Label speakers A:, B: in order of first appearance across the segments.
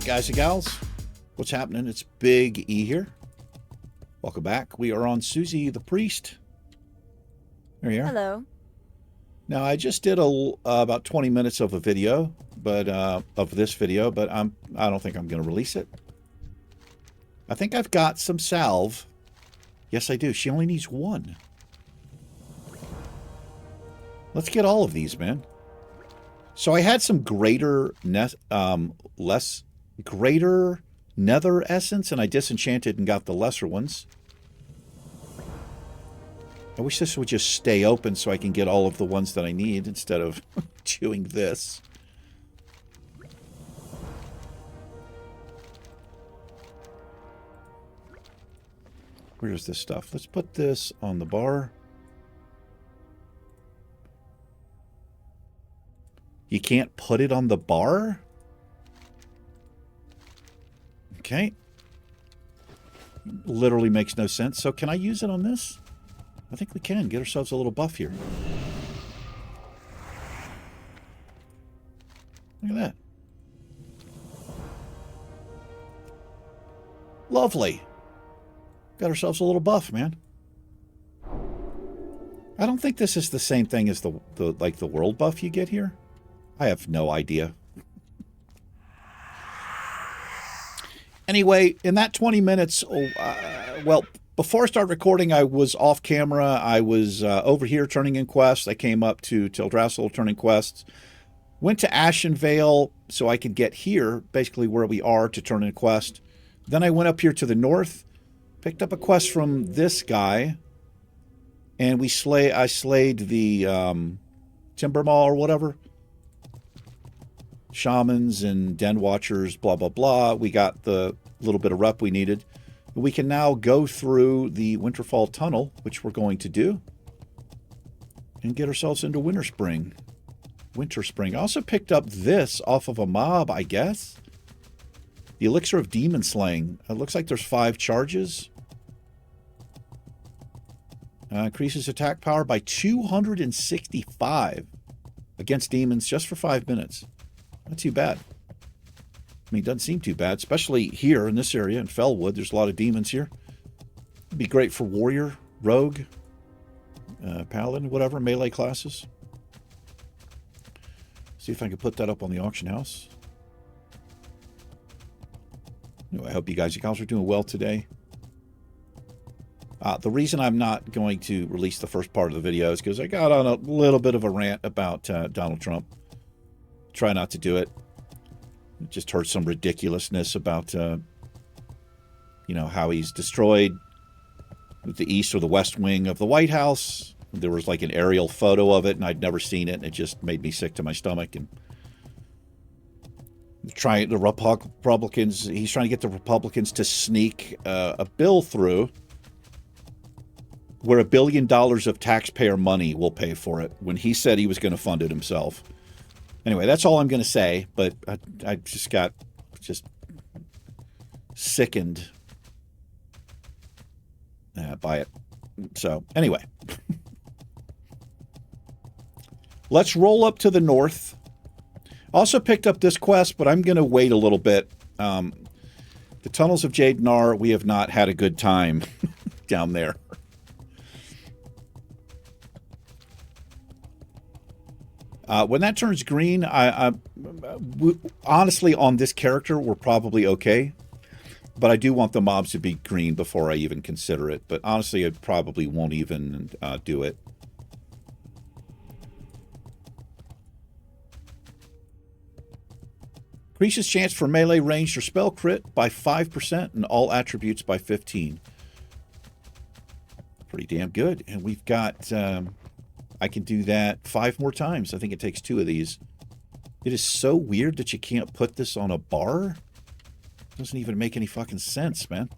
A: guys and gals? What's happening? It's Big E here. Welcome back. We are on Siouxsie the Priest. There you are.
B: Hello.
A: Now, I just did about 20 minutes of a video, but of this video, but I don't think I'm going to release it. I think I've got some salve. Yes, I do. She only needs one. Let's get all of these, man. So I had some greater nether essence, and I disenchanted and got the lesser ones. I wish this would just stay open so I can get all of the ones that I need instead of chewing this. Where's this stuff? Let's put this on the bar. You can't put it on the bar? Okay. Literally makes no sense. So can I use it on this? I think we can. Get ourselves a little buff here. Look at that. Lovely. Got ourselves a little buff, man. I don't think this is the same thing as the world buff you get here. I have no idea. Anyway, in that 20 minutes, well, before I started recording, I was off camera. I was over here turning in quests. I came up to Teldrassil turning quests. Went to Ashenvale so I could get here, basically where we are, to turn in a quest. Then I went up here to the north, picked up a quest from this guy, and I slayed the Timbermaw or whatever. Shamans and den watchers, blah, blah, blah. We got the little bit of rep we needed. We can now go through the Winterfall Tunnel, which we're going to do, and get ourselves into Winterspring. I also picked up this off of a mob, I guess. The Elixir of Demon Slaying. It looks like there's 5 charges. Increases attack power by 265 against demons just for 5 minutes. Not too bad. I mean, it doesn't seem too bad, especially here in this area in Felwood. There's a lot of demons here. It'd be great for warrior, rogue, paladin, whatever, melee classes. See if I can put that up on the auction house. Anyway, I hope you guys are doing well today. The reason I'm not going to release the first part of the video is because I got on a little bit of a rant about Donald Trump. Try not to do it. Just heard some ridiculousness about, you know, how he's destroyed the east or the west wing of the White House. There was like an aerial photo of it, and I'd never seen it, and it just made me sick to my stomach. And he's trying to get the Republicans to sneak a bill through where $1 billion of taxpayer money will pay for it, when he said he was going to fund it himself. Anyway, that's all I'm going to say, but I just got sickened by it. So, anyway. Let's roll up to the north. Also picked up this quest, but I'm going to wait a little bit. The Tunnels of Jadenar, we have not had a good time down there. When that turns green, honestly, on this character, we're probably okay. But I do want the mobs to be green before I even consider it. But honestly, I probably won't even do it. Increases chance for melee ranged or spell crit by 5% and all attributes by 15%. Pretty damn good. And we've got... I can do that 5 more times. I think it takes 2 of these. It is so weird that you can't put this on a bar. It doesn't even make any fucking sense, man.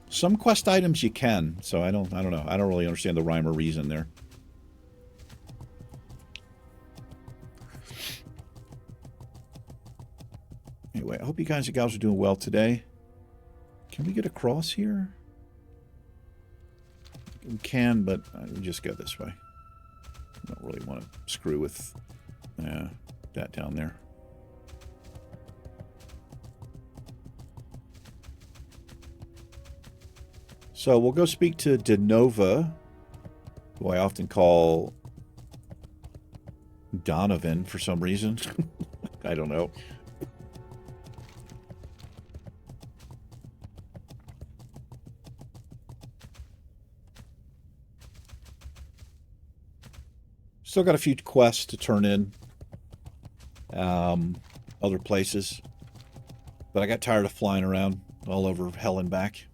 A: Some quest items you can, so I don't know. I don't really understand the rhyme or reason there. Anyway, I hope you guys and gals are doing well today. Can we get across here? we can, but we just go this way. I don't really want to screw with that down there. So we'll go speak to Denova, who I often call Donovan for some reason. I don't know. Still got a few quests to turn in. Other places. But I got tired of flying around all over hell and back.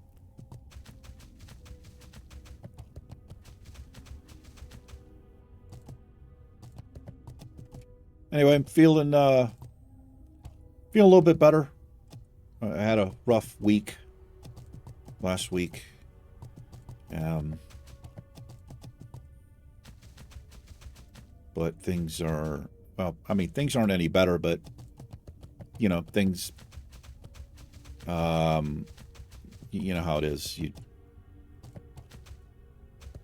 A: Anyway, I'm feeling a little bit better. I had a rough week last week. But things are, well, I mean, things aren't any better, but, you know, things, you know how it is.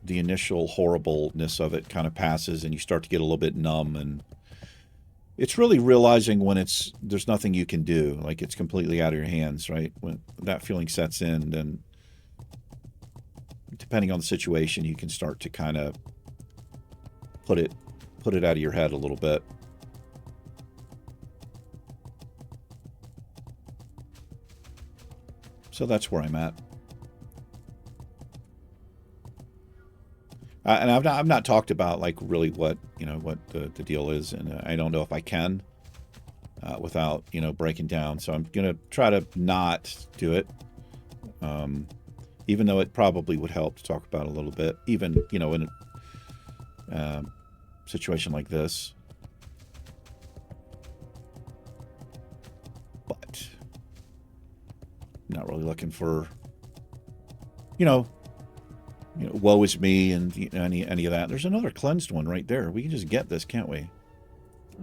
A: The initial horribleness of it kind of passes and you start to get a little bit numb, and it's really realizing when there's nothing you can do, like it's completely out of your hands, right? When that feeling sets in, then depending on the situation, you can start to kind of put it out of your head a little bit. So that's where I'm at. And I've not talked about like really what the deal is, and I don't know if I can without breaking down. So I'm gonna try to not do it, even though it probably would help to talk about a little bit, even in a situation like this. But I'm not really looking for woe is me and any of that. There's another cleansed one right there. We can just get this, can't we?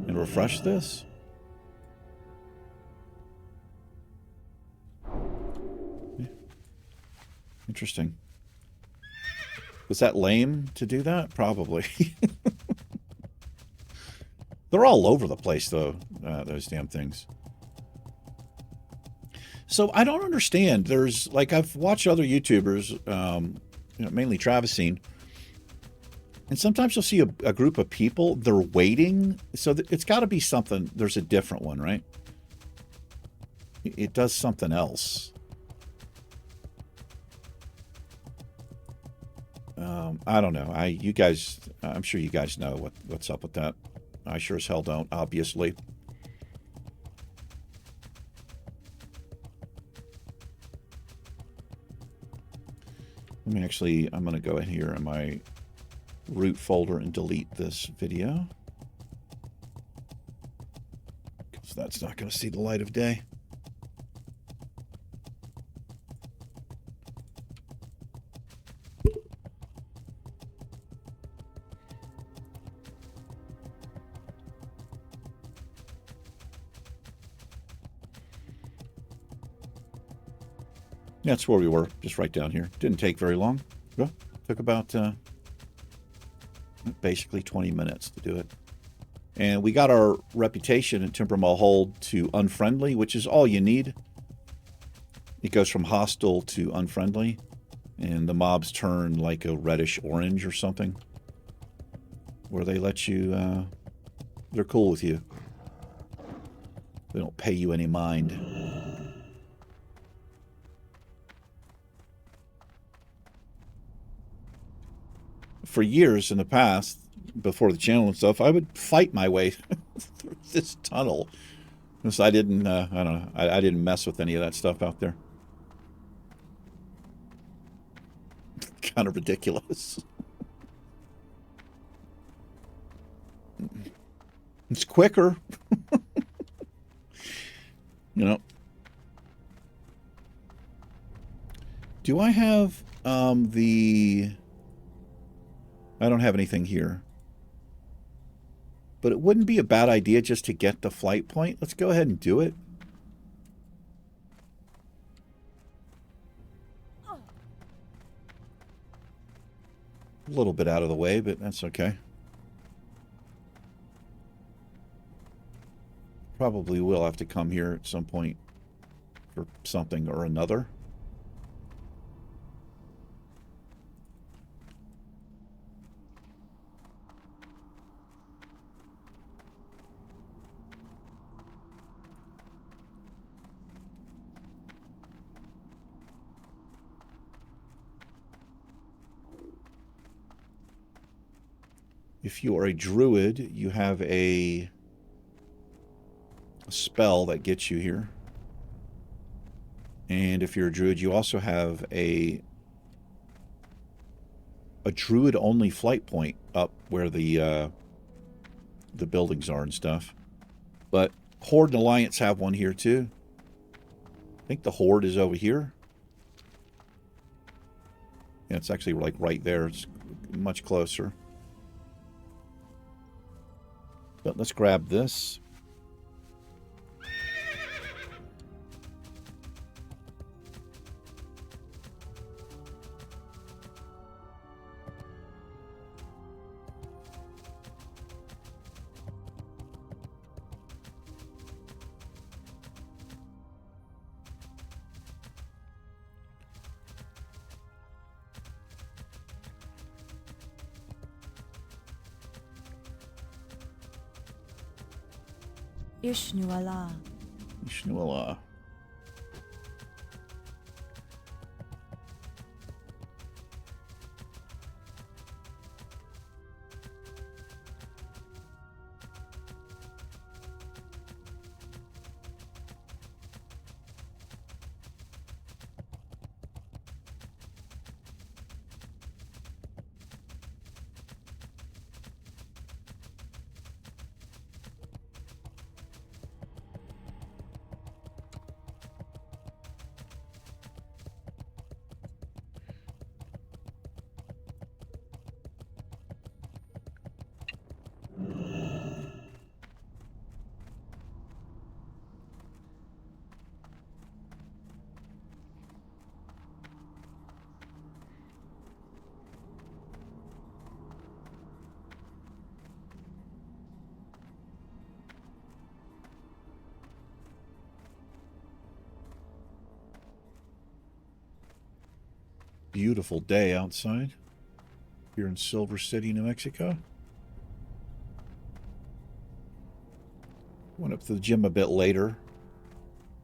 A: And refresh this. Yeah. Interesting. Was that lame to do that? Probably. They're all over the place, though, those damn things. So I don't understand. There's, like, I've watched other YouTubers, mainly Travisine, and sometimes you'll see a group of people, they're waiting. So it's got to be something. There's a different one, right? It does something else. I don't know. I'm sure you guys know what's up with that. I sure as hell don't, obviously. Let me actually, I'm going to go in here in my root folder and delete this video, because that's not going to see the light of day. That's where we were, just right down here. Didn't take very long. Well, took about basically 20 minutes to do it. And we got our reputation in Timbermaw hold to unfriendly, which is all you need. It goes from hostile to unfriendly, and the mobs turn like a reddish orange or something, where they let you, they're cool with you. They don't pay you any mind. For years in the past, before the channel and stuff, I would fight my way through this tunnel, because I didn't, I don't know, I didn't mess with any of that stuff out there. Kind of ridiculous. It's quicker. Do I have I don't have anything here. But it wouldn't be a bad idea just to get the flight point. Let's go ahead and do it. little bit out of the way, but that's okay. Probably will have to come here at some point for something or another. If you are a druid, you have a spell that gets you here. And if you're a druid, you also have a druid-only flight point up where the buildings are and stuff. But Horde and Alliance have one here too. I think the Horde is over here. Yeah, it's actually like right there. It's much closer. But let's grab this.
B: Ishnuala.
A: Ishnuala. Beautiful day outside here in Silver City, New Mexico. Went up to the gym a bit later.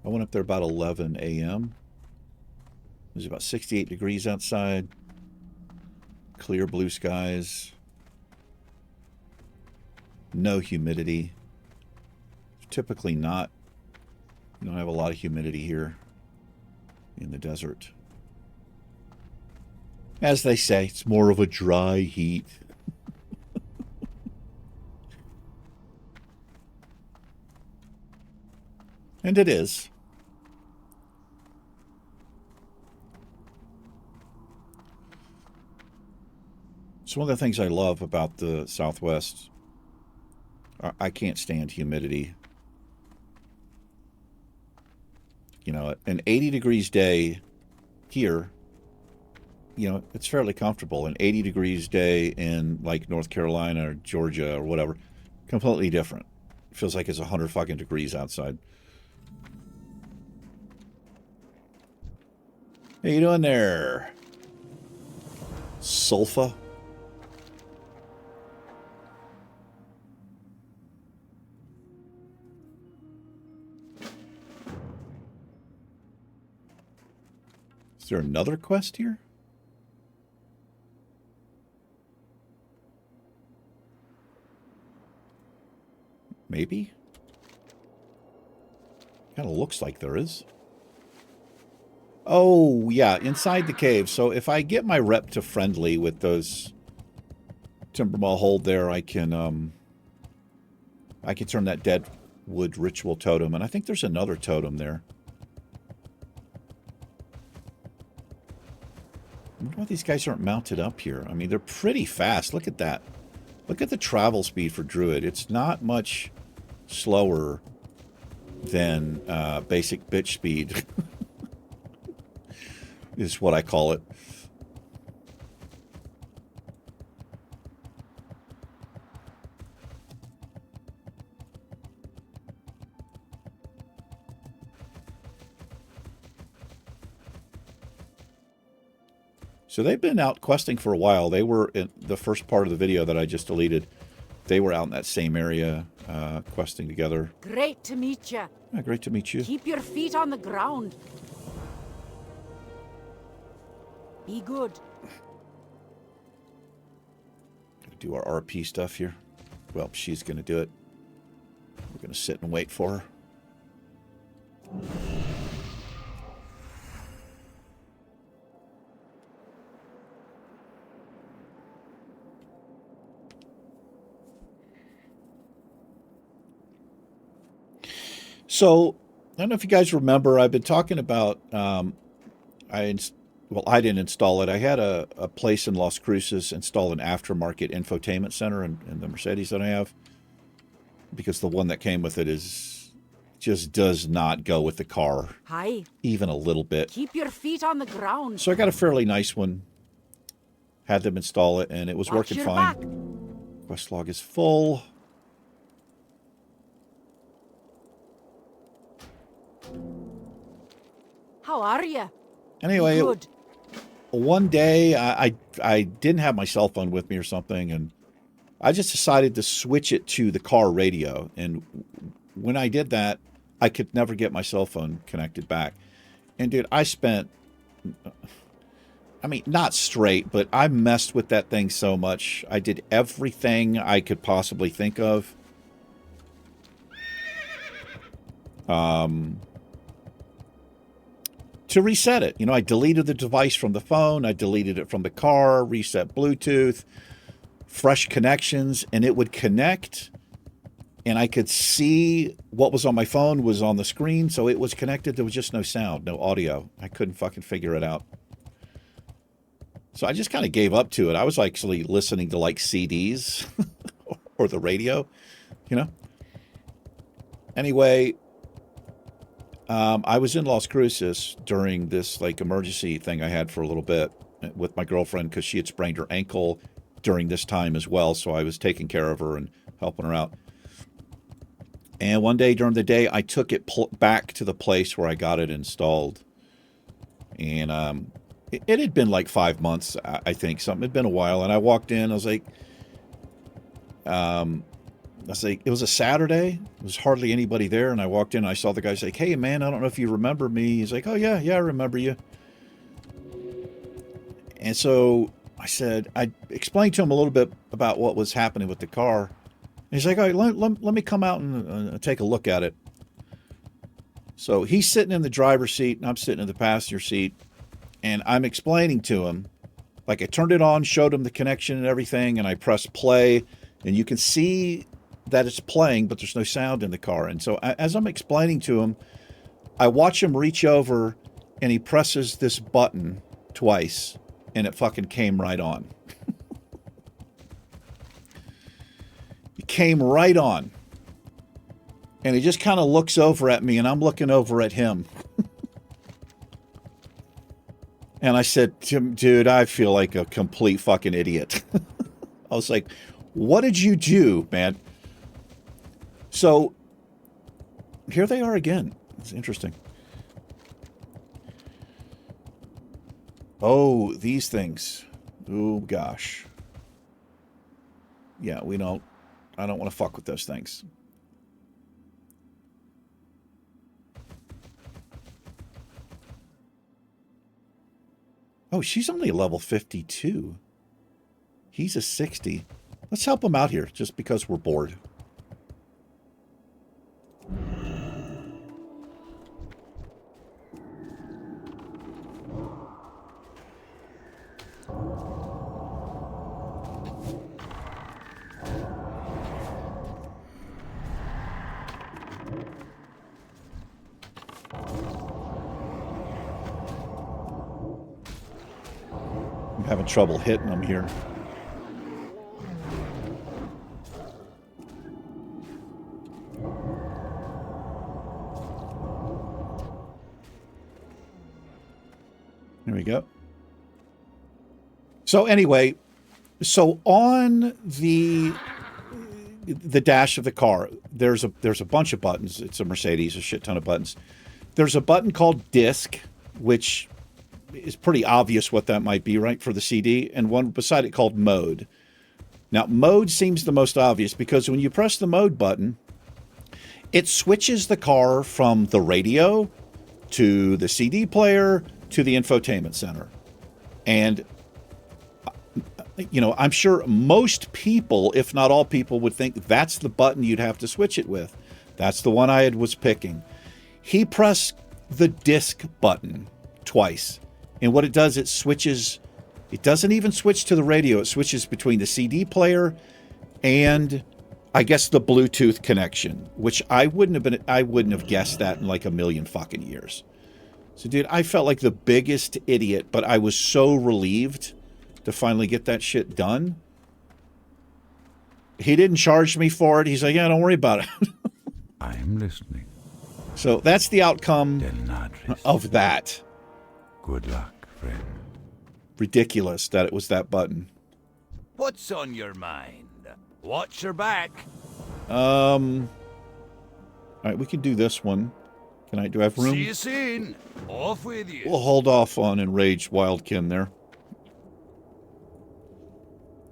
A: I went up there about 11 a.m. It was about 68 degrees outside. Clear blue skies. No humidity. Typically not. You don't have a lot of humidity here in the desert. As they say, it's more of a dry heat. And it is. It's one of the things I love about the Southwest. I can't stand humidity. You know, an 80 degrees day here, you know, it's fairly comfortable. An 80 degrees day in like North Carolina or Georgia or whatever, completely different. It feels like it's 100 fucking degrees outside. How you doing there, Sulfa? Is there another quest here? Maybe? Kind of looks like there is. Oh, yeah, inside the cave. So if I get my rep to friendly with those Timbermaw hold there, I can turn that dead wood ritual totem, and I think there's another totem there. I wonder why these guys aren't mounted up here. I mean, they're pretty fast. Look at that. Look at the travel speed for Druid. It's not much slower than basic bitch speed. Is what I call it. So they've been out questing for a while. They were in the first part of the video that I just deleted. They were out in that same area questing together.
C: Great to meet you.
A: Yeah, great to meet you.
C: Keep your feet on the ground. Be good.
A: Gotta do our RP stuff here. Well, she's gonna do it. We're gonna sit and wait for her. So, I don't know if you guys remember, I've been talking about, well, I didn't install it. I had a place in Las Cruces install an aftermarket infotainment center in the Mercedes that I have, because the one that came with it just does not go with the car.
C: Hi.
A: Even a little bit.
C: Keep your feet on the ground.
A: So I got a fairly nice one. Had them install it, and it was
C: Watch
A: working
C: your
A: fine.
C: back.
A: Quest log is full.
C: How are you?
A: Anyway,
C: Good.
A: one day I didn't have my cell phone with me or something, and I just decided to switch it to the car radio. And when I did that, I could never get my cell phone connected back. And dude, I spent, I mean, not straight, but I messed with that thing so much. I did everything I could possibly think of. To reset it. You know, I deleted the device from the phone, I deleted it from the car, reset Bluetooth, fresh connections, and it would connect, and I could see what was on my phone was on the screen, so it was connected. There was just no sound, no audio. I couldn't fucking figure it out. So I just kind of gave up to it. I was actually listening to like CDs or the radio, you know? Anyway, I was in Las Cruces during this like emergency thing I had for a little bit with my girlfriend because she had sprained her ankle during this time as well. So I was taking care of her and helping her out. And one day during the day, I took it back to the place where I got it installed. And it had been like 5 months, I think. Something had been a while. And I walked in. I was like, it was a Saturday. There was hardly anybody there. And I walked in and I saw the guy say, "Hey, man, I don't know if you remember me." He's like, "Oh, yeah, I remember you." And so I explained to him a little bit about what was happening with the car. And he's like, "All right, let me come out and take a look at it." So he's sitting in the driver's seat and I'm sitting in the passenger seat. And I'm explaining to him, like I turned it on, showed him the connection and everything. And I pressed play and you can see that it's playing, but there's no sound in the car. And so as I'm explaining to him, I watch him reach over and he presses this button twice and it fucking came right on. It came right on. And he just kind of looks over at me and I'm looking over at him. And I said, "Dude, I feel like a complete fucking idiot." I was like, "What did you do, man?" So here they are again. It's interesting. Oh, these things. Oh, gosh. Yeah, I don't want to fuck with those things. Oh, she's only level 52. He's a 60. Let's help him out here just because we're bored. I'm having trouble hitting them here. There we go. So anyway, so on the dash of the car, there's a bunch of buttons. It's a Mercedes, a shit ton of buttons. There's a button called disk, which is pretty obvious what that might be, right, for the CD, and one beside it called Mode. Now, Mode seems the most obvious because when you press the Mode button, it switches the car from the radio to the CD player to the infotainment center. And, you know, I'm sure most people, if not all people, would think that's the button you'd have to switch it with. That's the one I was picking. He pressed the disc button twice. And what it does, it switches. It doesn't even switch to the radio. It switches between the CD player and, I guess, the Bluetooth connection, which I wouldn't have guessed that in like a million fucking years. So, dude, I felt like the biggest idiot, but I was so relieved to finally get that shit done. He didn't charge me for it. He's like, yeah, don't worry about it.
D: I'm listening.
A: So that's the outcome of that.
D: Good luck, friend.
A: Ridiculous that it was that button.
E: What's on your mind? Watch your back.
A: All right, we can do this one. Do I have room?
E: See you soon. Off with you.
A: We'll hold off on Enraged Wildkin there.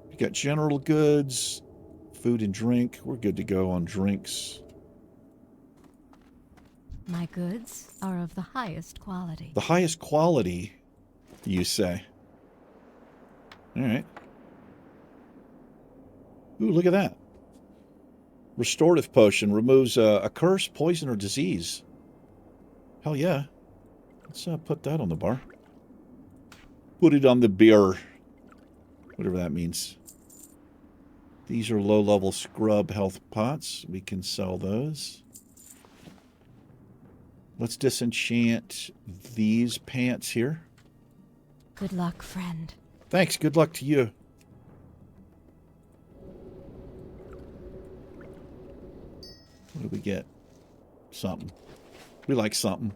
A: We got general goods, food and drink. We're good to go on drinks.
B: My goods are of the highest quality.
A: The highest quality, you say? All right. Ooh, look at that. Restorative potion removes a curse, poison, or disease. Hell yeah. Let's put that on the bar. Put it on the beer. Whatever that means. These are low-level scrub health pots. We can sell those. Let's disenchant these pants here.
B: Good luck, friend.
A: Thanks. Good luck to you. What do we get? Something. We like something.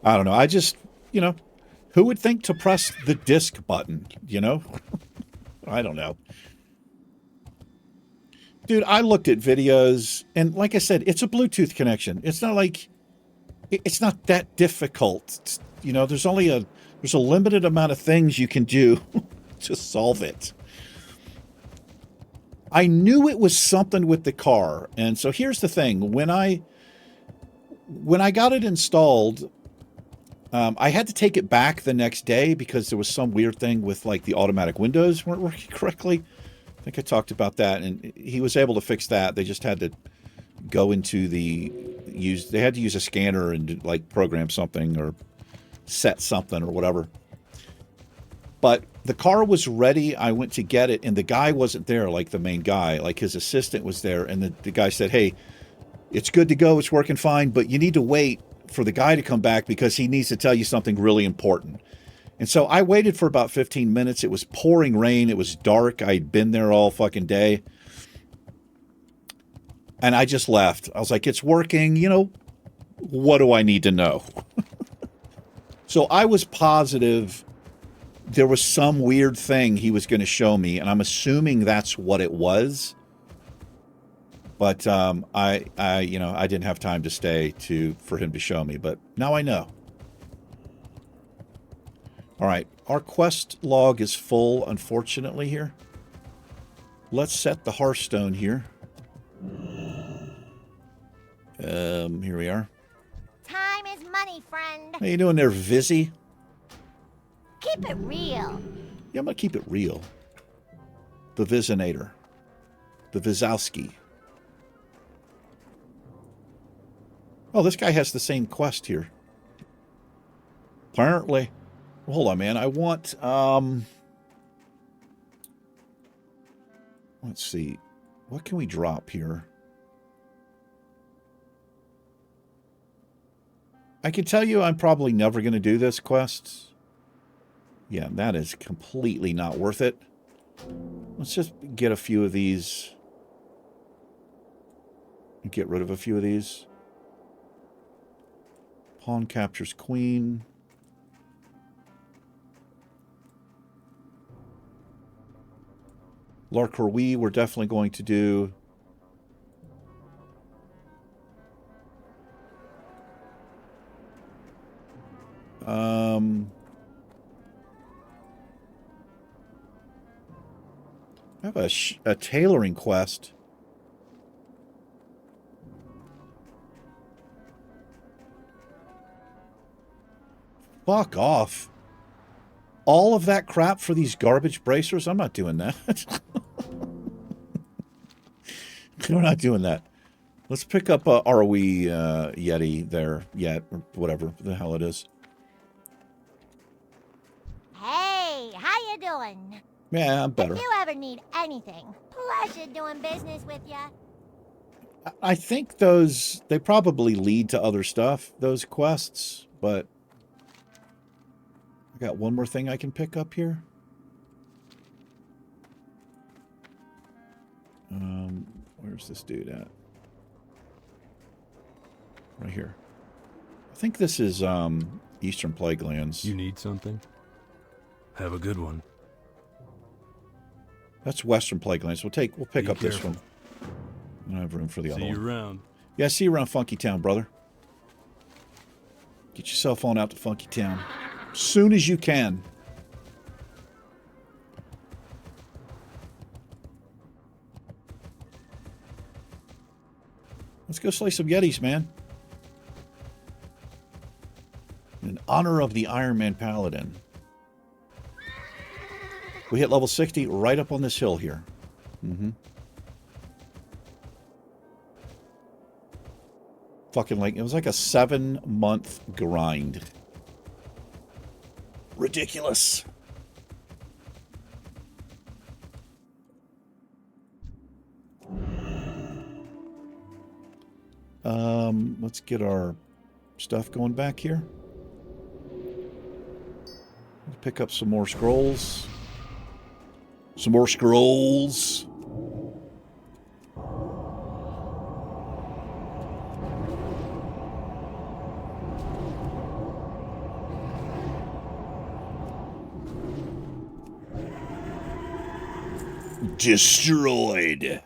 A: I don't know. I just, you know, who would think to press the disc button, you know? I don't know. Dude, I looked at videos, and like I said, it's a Bluetooth connection. It's not like, it's not that difficult. You know, there's a limited amount of things you can do to solve it. I knew it was something with the car. And so here's the thing. When I got it installed, I had to take it back the next day because there was some weird thing with like the automatic windows weren't working correctly. I think I talked about that, and he was able to fix that. They just had to go into they had to use a scanner and like program something or set something or whatever. But the car was ready. I went to get it, and the guy wasn't there, like the main guy. Like his assistant was there, and the guy said, hey, it's good to go. It's working fine, but you need to wait for the guy to come back because he needs to tell you something really important. And so I waited for about 15 minutes. It was pouring rain. It was dark. I'd been there all fucking day. And I just left. I was like, it's working. You know, what do I need to know? So I was positive there was some weird thing he was going to show me, and I'm assuming that's what it was. But I didn't have time to stay for him to show me. But now I know. All right, our quest log is full, unfortunately, here. Let's set the Hearthstone here. Here we are.
F: Time is money, friend.
A: How you doing there, Vizzy?
F: Keep it real.
A: Yeah, I'm going to keep it real. The Vizinator. The Vizowski. Oh, this guy has the same quest here. Apparently. Well, hold on, man. I want, let's see. What can we drop here? I can tell you I'm probably never going to do this quest. Yeah, that is completely not worth it. Let's just get a few of these. Get rid of a few of these. Pawn captures queen. Larkorwee, we're definitely going to do. I have a tailoring quest. Fuck off. All of that crap for these garbage bracers? I'm not doing that. We're not doing that. Let's pick up ROE Yeti there yet, or whatever the hell it is.
F: Hey, how you doing?
A: Yeah, I'm better.
F: If you ever need anything, pleasure doing business with ya.
A: I think those, they probably lead to other stuff, those quests, but I got one more thing I can pick up here. Where's this dude at? Right here. I think this is Eastern Plaguelands.
G: You need something? Have a good one.
A: That's Western Plaguelands. We'll pick
G: Be
A: up this
G: careful.
A: one. I don't have room for the other
G: See
A: one.
G: you around.
A: Yeah, see you around Funky Town, brother. Get yourself on out to Funky Town. Soon as you can. Let's go slay some Yetis, man. In honor of the Iron Man Paladin. We hit level 60 right up on this hill here. Fucking like, it was like a 7-month grind. Ridiculous. Let's get our stuff going back here. Pick up some more scrolls. Some more scrolls. Destroyed.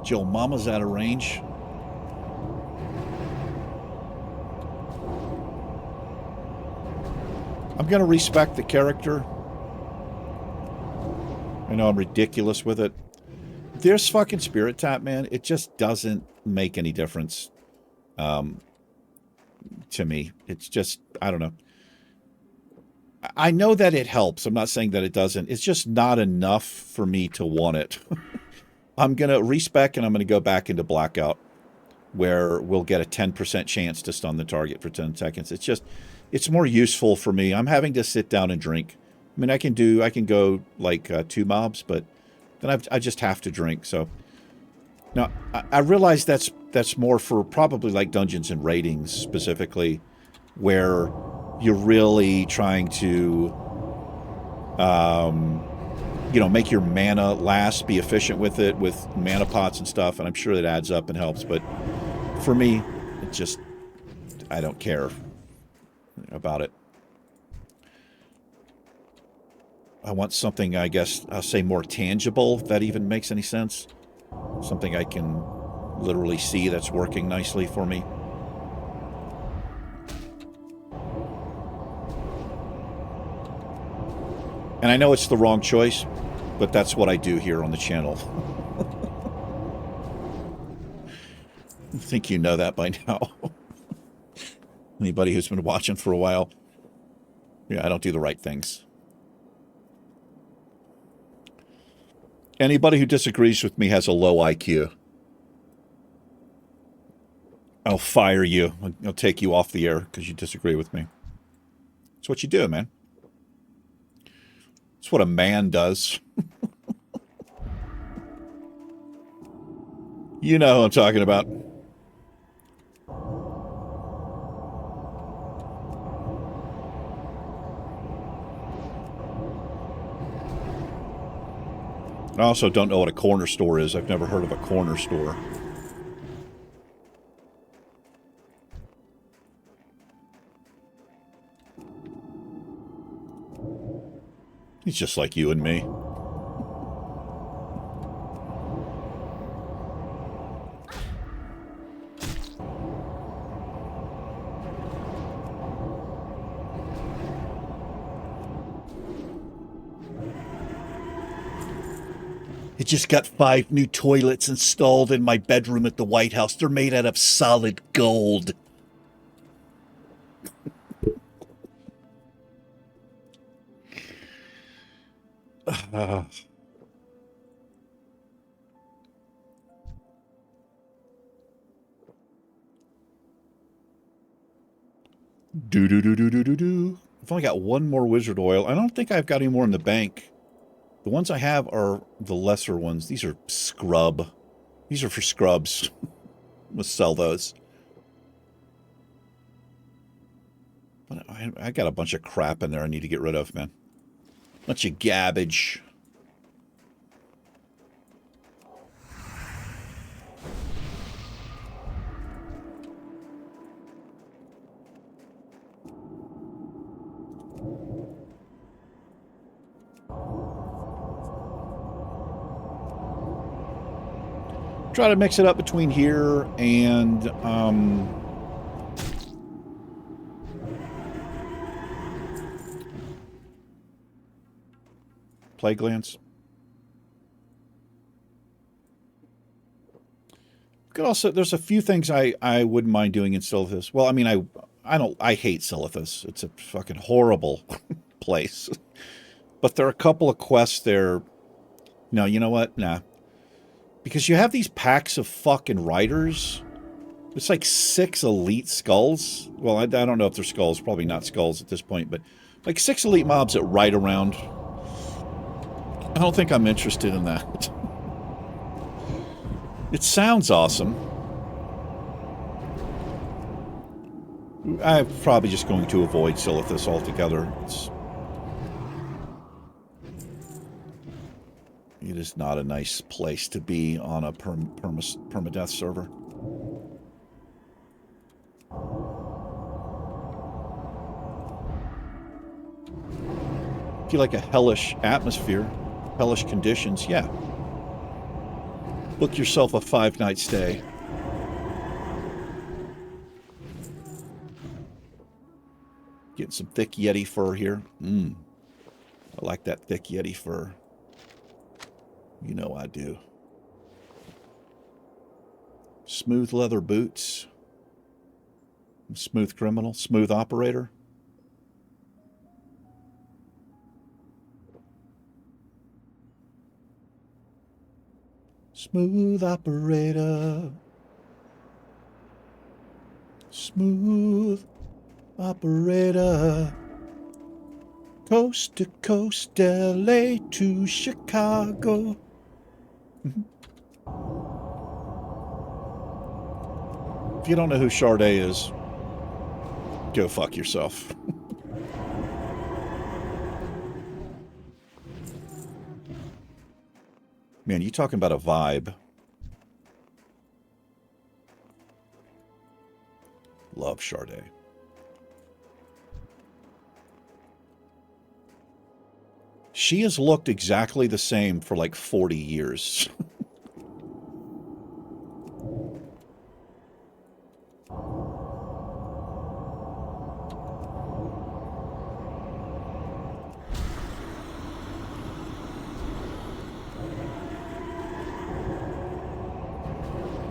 A: Joe Mama's out of range. I'm going to respect the character. I know I'm ridiculous with it. This fucking Spirit Tap, man, it just doesn't make any difference to me. It's just, I don't know. I know that it helps. I'm not saying that it doesn't. It's just not enough for me to want it. I'm going to respec and I'm going to go back into Blackout where we'll get a 10% chance to stun the target for 10 seconds. It's just, it's more useful for me. I'm having to sit down and drink. I mean, I can go like 2 mobs, but then I just have to drink. So now I realize that's more for probably like dungeons and raidings specifically, where you're really trying to, you know, make your mana last, be efficient with it, with mana pots and stuff. And I'm sure that adds up and helps. But for me, it just, I don't care about it. I want something, I guess, I'll say more tangible, if that even makes any sense. Something I can literally see that's working nicely for me. And I know it's the wrong choice, but that's what I do here on the channel. I think you know that by now. Anybody who's been watching for a while. Yeah, I don't do the right things. Anybody who disagrees with me has a low IQ. I'll fire you. I'll take you off the air because you disagree with me. That's what you do, man. That's what a man does. You know who I'm talking about. I also don't know what a corner store is. I've never heard of a corner store. He's just like you and me. It just got 5 new toilets installed in my bedroom at the White House. They're made out of solid gold. Do. I've only got 1 more wizard oil. I don't think I've got any more in the bank. The ones I have are the lesser ones. These are scrub. These are for scrubs. Let's sell those. But I got a bunch of crap in there I need to get rid of, man. Bunch of garbage. Try to mix it up between here and Plague Lands. Could also, there's a few things I wouldn't mind doing in Silithus. Well, I mean, I hate Silithus. It's a fucking horrible place. But there are a couple of quests there. No, you know what? Nah. Because you have these packs of fucking riders. It's like 6 elite skulls. Well, I don't know if they're skulls. Probably not skulls at this point. But like 6 elite mobs that ride around. I don't think I'm interested in that. It sounds awesome. I'm probably just going to avoid Silithus altogether. It is not a nice place to be on a permadeath server. If you like a hellish atmosphere, hellish conditions, yeah. Book yourself a 5-night stay. Getting some thick Yeti fur here. I like that thick Yeti fur. You know I do. Smooth leather boots. Smooth criminal. Smooth operator. Smooth operator. Smooth operator. Coast to coast, LA to Chicago. If you don't know who Sade is, go fuck yourself. Man, you talking about a vibe. Love Sade. She has looked exactly the same for like 40 years.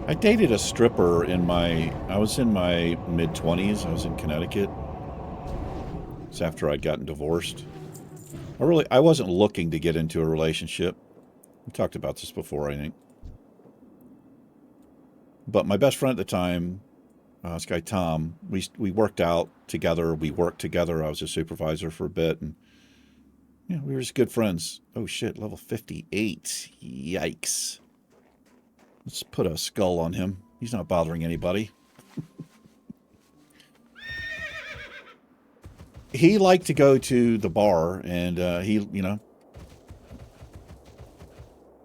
A: I dated a stripper I was in my mid-20s. I was in Connecticut. It's after I'd gotten divorced. I wasn't looking to get into a relationship. We talked about this before, I think. But my best friend at the time, this guy Tom, we worked out together. We worked together. I was a supervisor for a bit, and yeah, we were just good friends. Oh shit, level 58. Yikes. Let's put a skull on him. He's not bothering anybody. He liked to go to the bar, and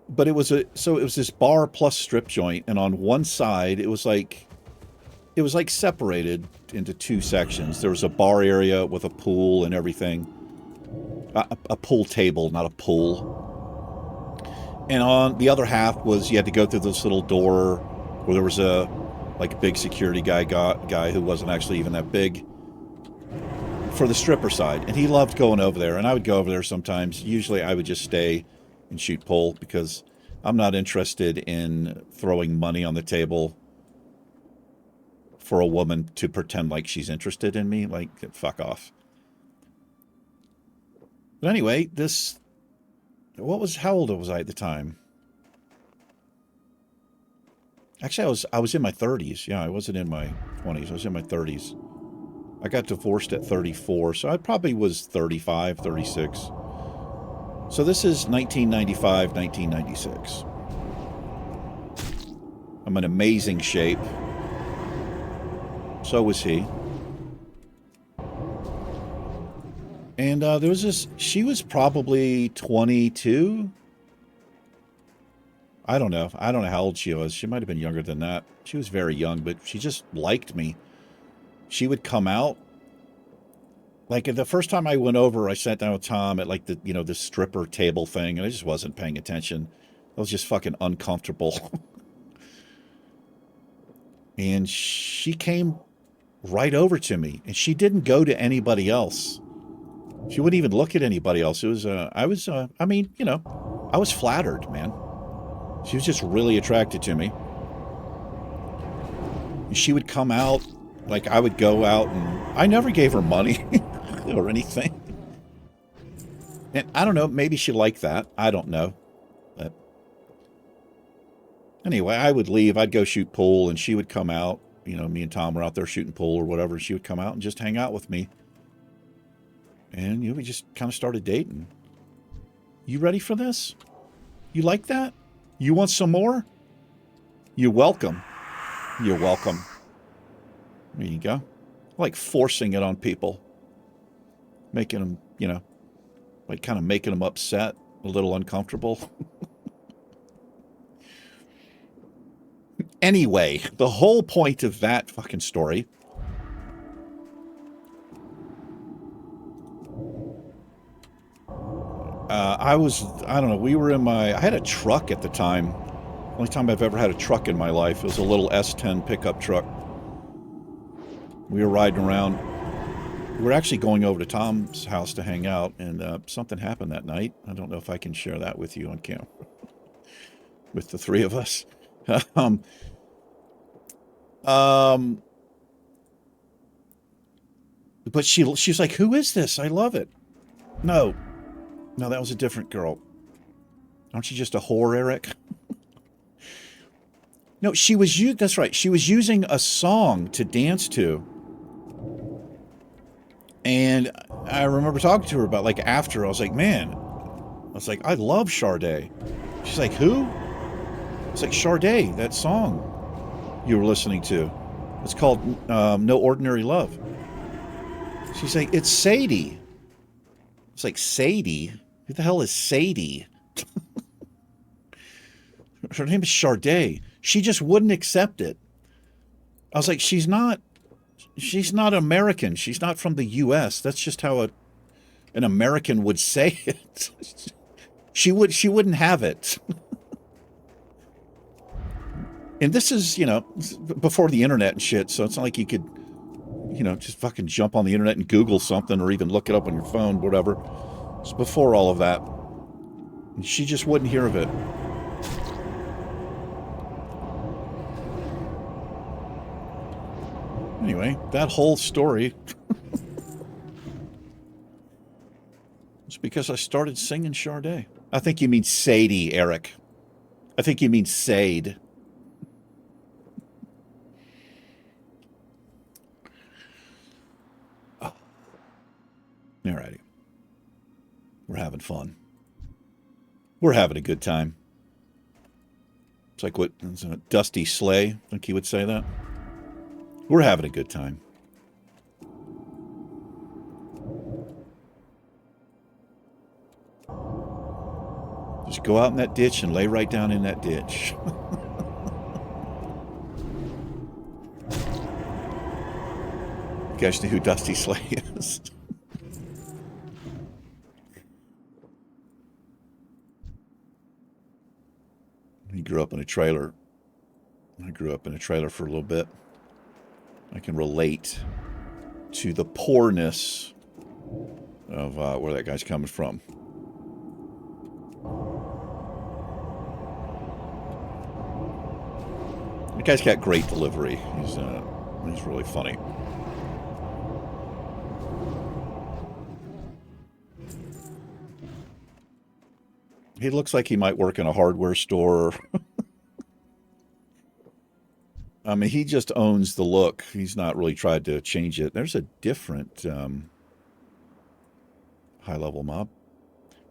A: but it was this bar plus strip joint, and on one side it was like separated into 2 sections. There was a bar area with a pool and everything. A pool table, not a pool. And on the other half was you had to go through this little door where there was a big security guy who wasn't actually even that big for the stripper side. And he loved going over there, and I would go over there sometimes. Usually I would just stay and shoot pool because I'm not interested in throwing money on the table for a woman to pretend like she's interested in me. Like, fuck off. But anyway, this... How old was I at the time? Actually, I was in my 30s. Yeah, I wasn't in my 20s. I was in my 30s. I got divorced at 34, so I probably was 35, 36. So this is 1995, 1996. I'm in amazing shape. So was he. And there was this... She was probably 22. I don't know. I don't know how old she was. She might have been younger than that. She was very young, but she just liked me. She would come out. Like, the first time I went over, I sat down with Tom at, like, the, you know, the stripper table thing, and I just wasn't paying attention. I was just fucking uncomfortable. And she came right over to me, and she didn't go to anybody else. She wouldn't even look at anybody else. It was, I mean, you know, I was flattered, man. She was just really attracted to me. And she would come out, like I would go out, and I never gave her money or anything. And I don't know, maybe she liked that. I don't know. But anyway, I would leave. I'd go shoot pool, and she would come out. You know, me and Tom were out there shooting pool or whatever. And she would come out and just hang out with me. And, you know, we just kind of started dating. You ready for this? You like that? You want some more? You're welcome. You're welcome. There you go. I like forcing it on people. Making them, you know, like kind of making them upset, a little uncomfortable. Anyway, the whole point of that fucking story... I don't know, we were in I had a truck at the time. Only time I've ever had a truck in my life. It was a little S10 pickup truck. We were riding around. We were actually going over to Tom's house to hang out, and something happened that night. I don't know if I can share that with you on camera. With the three of us. But she's like, who is this? I love it. No, that was a different girl. Aren't you just a whore, Eric? No, she was that's right. She was using a song to dance to. And I remember talking to her about, like, after, I was like, man, I love Sade. She's like, who? It's like, Sade, that song you were listening to. It's called No Ordinary Love. She's like, it's Sadie. It's like, Sadie? Who the hell is Sadie? Her name is Sade. She just wouldn't accept it. I was like, she's not American. She's not from the U.S. That's just how an American would say it. She wouldn't have it. And this is, you know, before the internet and shit, so it's not like you could, you know, just fucking jump on the internet and Google something or even look it up on your phone, whatever. It's before all of that. And she just wouldn't hear of it. Anyway, that whole story was because I started singing Sade. I think you mean Sadie, Eric. I think you mean Sade. Oh. Alrighty. We're having fun. We're having a good time. It's like what Dusty Slay, I think he would say that. We're having a good time. Just go out in that ditch and lay right down in that ditch. You guys know who Dusty Slay is? He grew up in a trailer. I grew up in a trailer for a little bit. I can relate to the poorness of where that guy's coming from. The guy's got great delivery. He's really funny. He looks like he might work in a hardware store. I mean, he just owns the look. He's not really tried to change it. There's a different high-level mob.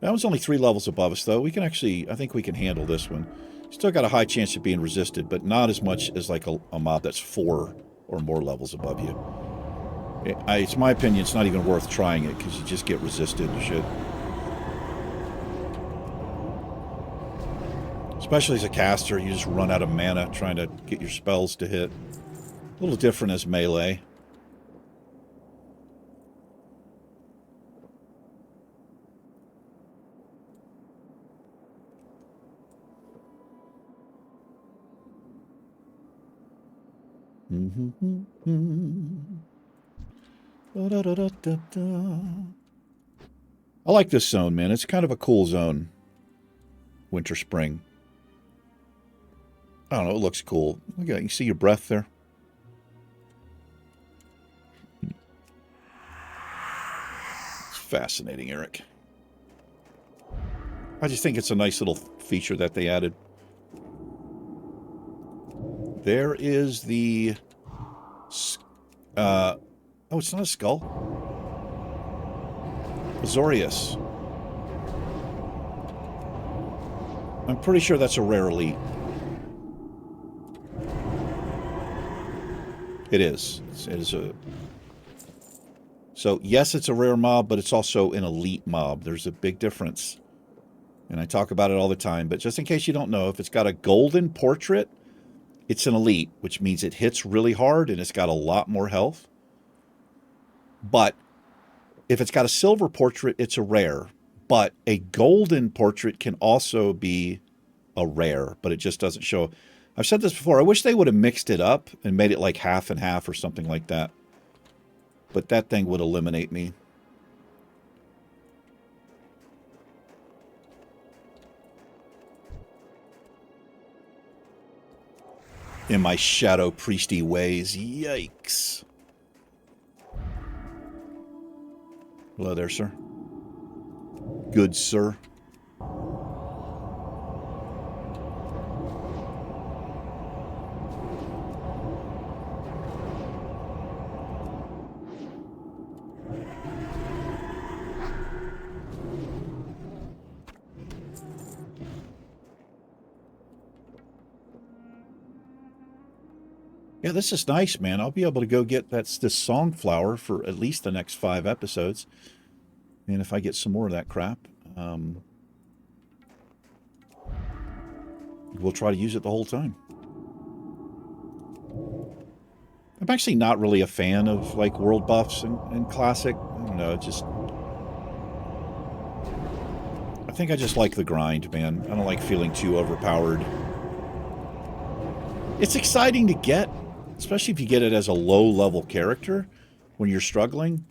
A: That was only 3 levels above us, though. We can actually, I think we can handle this one. Still got a high chance of being resisted, but not as much as like a mob that's 4 or more levels above you. It's my opinion, it's not even worth trying it, because you just get resisted and shit. Especially as a caster, you just run out of mana trying to get your spells to hit. A little different as melee. I like this zone, man. It's kind of a cool zone. Winterspring. I don't know, it looks cool. Look at it. You see your breath there? It's fascinating, Eric. I just think it's a nice little feature that they added. There is the... oh, it's not a skull. Azorius. I'm pretty sure that's a rare elite. It is. It is a... So, yes, it's a rare mob, but it's also an elite mob. There's a big difference. And I talk about it all the time, but just in case you don't know, if it's got a golden portrait, it's an elite, which means it hits really hard and it's got a lot more health. But if it's got a silver portrait, it's a rare. But a golden portrait can also be a rare, but it just doesn't show... I've said this before. I wish they would have mixed it up and made it like half and half or something like that. But that thing would eliminate me. In my shadow priesty ways. Yikes. Hello there, sir. Good sir. Yeah, this is nice, man. I'll be able to go get this Songflower for at least the next 5 episodes. And if I get some more of that crap, we'll try to use it the whole time. I'm actually not really a fan of, like, world buffs and Classic. I don't know, it just... I think I just like the grind, man. I don't like feeling too overpowered. It's exciting to get, especially if you get it as a low-level character when you're struggling.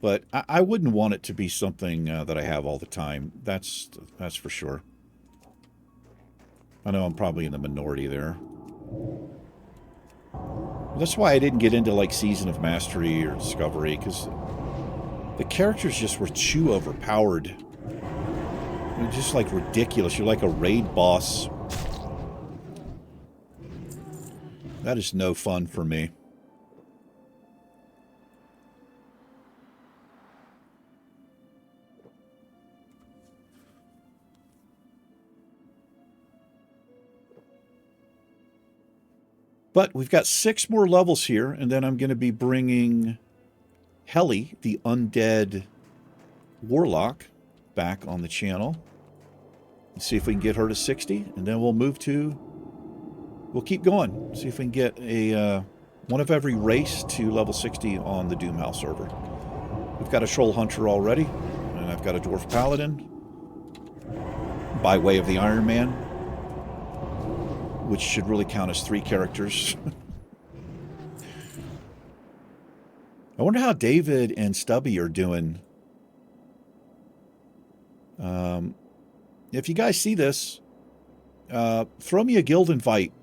A: But I wouldn't want it to be something that I have all the time. That's for sure. I know I'm probably in the minority there. That's why I didn't get into, like, Season of Mastery or Discovery, because the characters just were too overpowered. They're just, like, ridiculous. You're like a raid boss. That is no fun for me. But we've got 6 more levels here, and then I'm going to be bringing Helly, the undead warlock, back on the channel. Let's see if we can get her to 60, and then we'll move to... We'll keep going. See if we can get a one of every race to level 60 on the Doomhowl server. We've got a Troll Hunter already, and I've got a Dwarf Paladin by way of the Iron Man, which should really count as 3 characters. I wonder how David and Stubby are doing. If you guys see this, throw me a guild invite.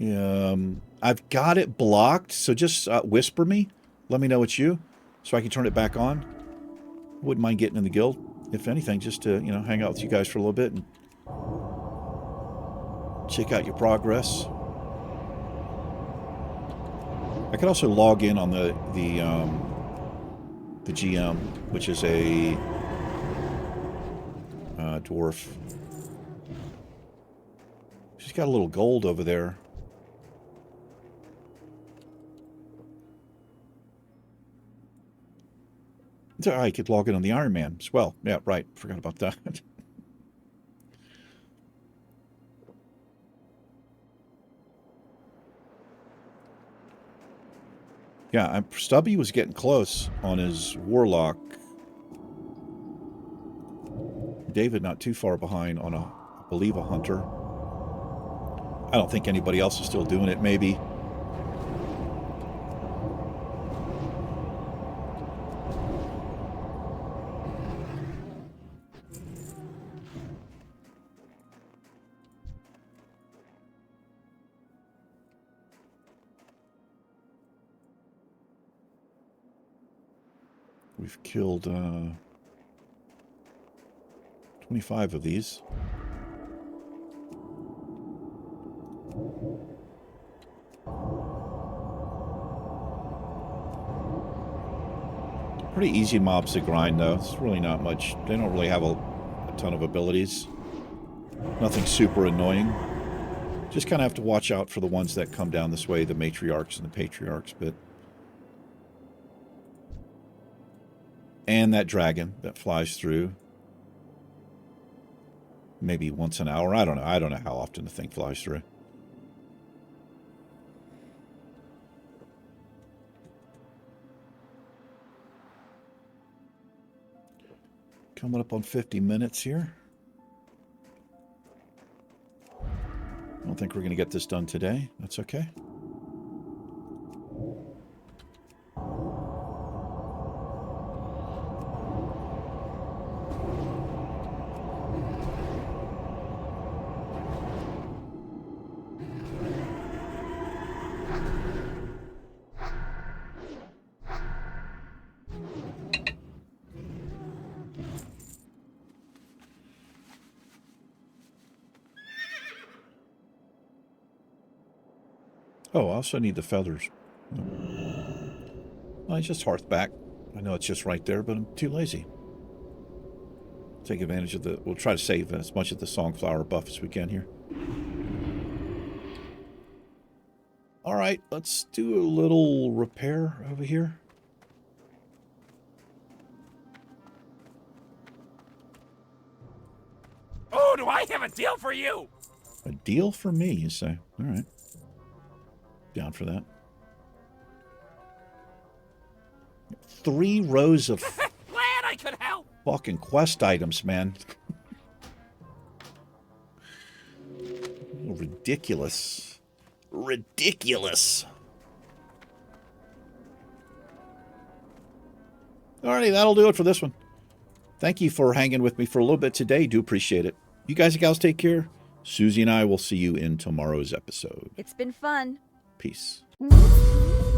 A: I've got it blocked, so just whisper me. Let me know it's you, so I can turn it back on. Wouldn't mind getting in the guild, if anything, just to, you know, hang out with you guys for a little bit and check out your progress. I could also log in on the GM, which is a dwarf. She's got a little gold over there. I could log in on the Iron Man as well. Yeah, right. Forgot about that. Yeah, Stubby was getting close on his Warlock. David not too far behind on I believe a Hunter. I don't think anybody else is still doing it, maybe. We've killed 25 of these. Pretty easy mobs to grind, though. It's really not much. They don't really have a ton of abilities. Nothing super annoying. Just kind of have to watch out for the ones that come down this way, the matriarchs and the patriarchs, but... And that dragon that flies through. Maybe once an hour. I don't know. I don't know how often the thing flies through. Coming up on 50 minutes here. I don't think we're going to get this done today. That's okay. Oh, I also need the feathers. Well, it's just Hearthback. I know it's just right there, but I'm too lazy. Take advantage of the... We'll try to save as much of the Songflower buff as we can here. Alright, let's do a little repair over here.
E: Oh, do I have a deal for you?
A: A deal for me, you say? Alright. Down for that. 3 rows of
E: Glad I could help.
A: fucking quest items, man. Ridiculous. Ridiculous. Alrighty, that'll do it for this one. Thank you for hanging with me for a little bit today. Do appreciate it. You guys and gals take care. Siouxsie and I will see you in tomorrow's episode.
H: It's been fun.
A: Peace.
F: Mm-hmm.